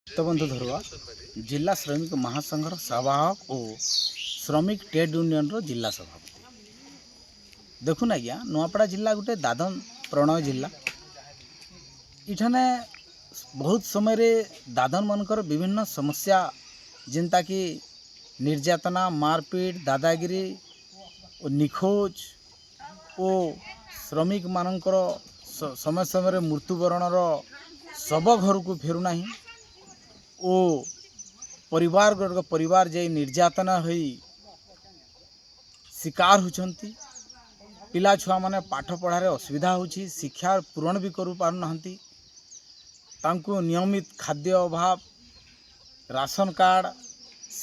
तो बंधु धरवा जिला श्रमिक महासंघर सभापक और श्रमिक ट्रेड यूनियन रो जिला सभापति देखुन आज्ञा नुआपड़ा जिला गोटे दादन प्रणय जिला इठाने बहुत समय रे दादन मनकर विभिन्न समस्या जिनता कि निर्यातना मारपीट दादागिरी और निखोज और श्रमिक मानकर समय समय मृत्युवरण शव घर को फेरुना ओ परिवार जे निर्यातना होई शिकार होचंती पिला छुआ माने पाठ पढ़ारे असुविधा होची शिक्षा पूरण भी करू पारु नहंती तांको नियमित खाद्य अभाव राशन कार्ड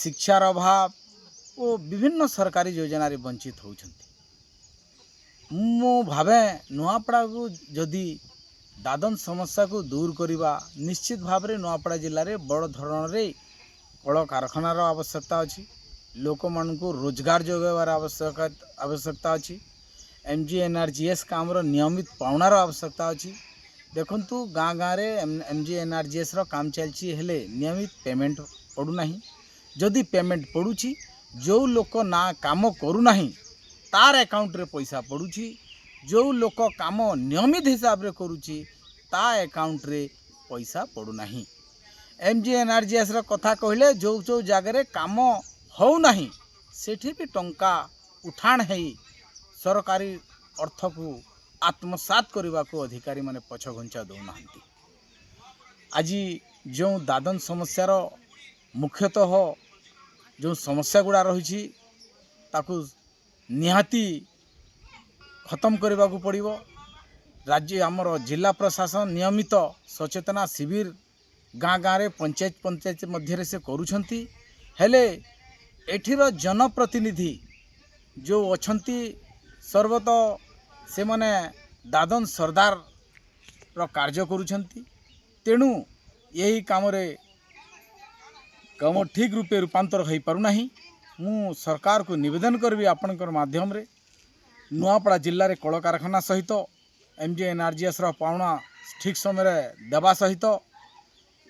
शिक्षार अभाव और विभिन्न सरकारी योजना रे वंचित होचंती मो भावे नुआपड़ा को जदि दादन समस्या को दूर करवा निश्चित भाव में नुआपड़ा जिले में बड़ धरण रे कल कारखानार आवश्यकता अच्छी लोक मान को रोजगार जोगाइबार आवश्यकता अच्छी MGNRGS काम नियमित पाउनार आवश्यकता अच्छी देखंतु गाँ गाँव में MGNRGS काम चलती हेले नियमित पेमेंट पड़ूना जदि पेमेंट पड़ुची जो लोक ना काम करूना तार अकाउंट रे पैसा पड़ुची जो लोक काम नियमित हिसाब रे करुची ता अकाउंट रे पैसा पड़ूना MGNRGS रा कथा कहले जो जो जगह काम हो नहीं सेठी भी टंका उठाण है सरकारी अर्थ को आत्मसात करने को अधिकारी माने पछ घंचा दौना आज जो दादन समस्यार मुख्यतः जो समस्या गुड़ा रही ताकू निहाती खत्म करने को पड़िबो राज्य आमर जिला प्रशासन नियमित सचेतना शिविर गाँ गाँव रे पंचायत मध्य से करुछंती हेले एठिर जनप्रतिनिधि जो अछंती सर्वत से माने दादन सरदार रो कार्य करुछंती तेणु यही काम ठीक रूपे रूपांतर हो पारुना मु सरकार को निवेदन करबी आपनकर माध्यम रे नुआपड़ा जिले में कल कारखाना सहित MGNRGS पाउना ठीक समय देवा सहित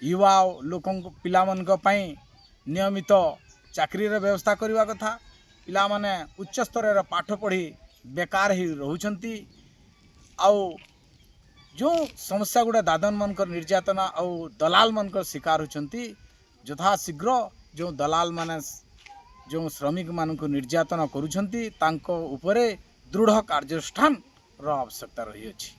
युवा लोकों पिला नियमित चाकरी व्यवस्था करने कथा पिला माने उच्च स्तर पाठ पढ़ी बेकार ही रोचंती आउ जो समस्या गुड़ा दादन मनकर निर्यातना और दलाल मनकर शिकार होचंती यथाशीघ्र जो दलाल माने जो श्रमिक मान को निर्यातना करुछंती तांको उपरे दृढ़ कार्यानुष्ठान रो आवश्यकता रही अछि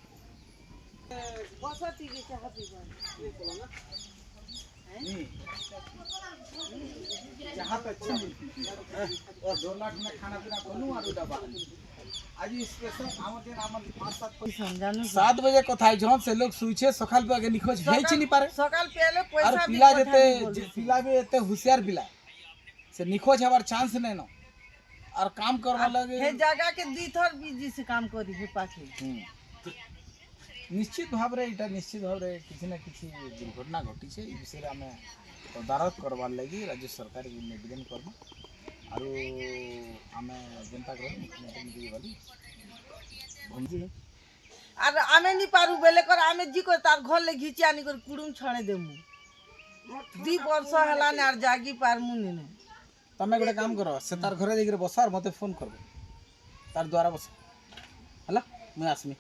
आज स्पेशल सात बजे कथा जहाँ से लोग सुइछे सकाल पे आगे निखोज भेज नहीं पारे सकाल पहले पैसा और पिला जते पिला भी एते होशियार पिला से निखोज हमार चांस नहीं न और काम करवा लगे हे जगह के दी थर बिजी से काम करी हे पाछे निश्चित भाव रे इटा निश्चित भाव रे किसी ना किसी दुर्घटना घटी छे ई विषय रे हमें तदारक करवार लगी राज्य सरकार के निवेदन करबो आरो हमें जनता कर मुख्यमंत्री वाली भंजी और आमे नहीं पारू बेले कर आमे जी को तार घर ले घिची आनी कर कुडुम छणे देमु 2 वर्ष हला ने आर जागी पारमु ने तमे गोटे काम करो से तार घरे देकर बस और मते फोन करबो तार द्वारा बस हला मैं आसमी।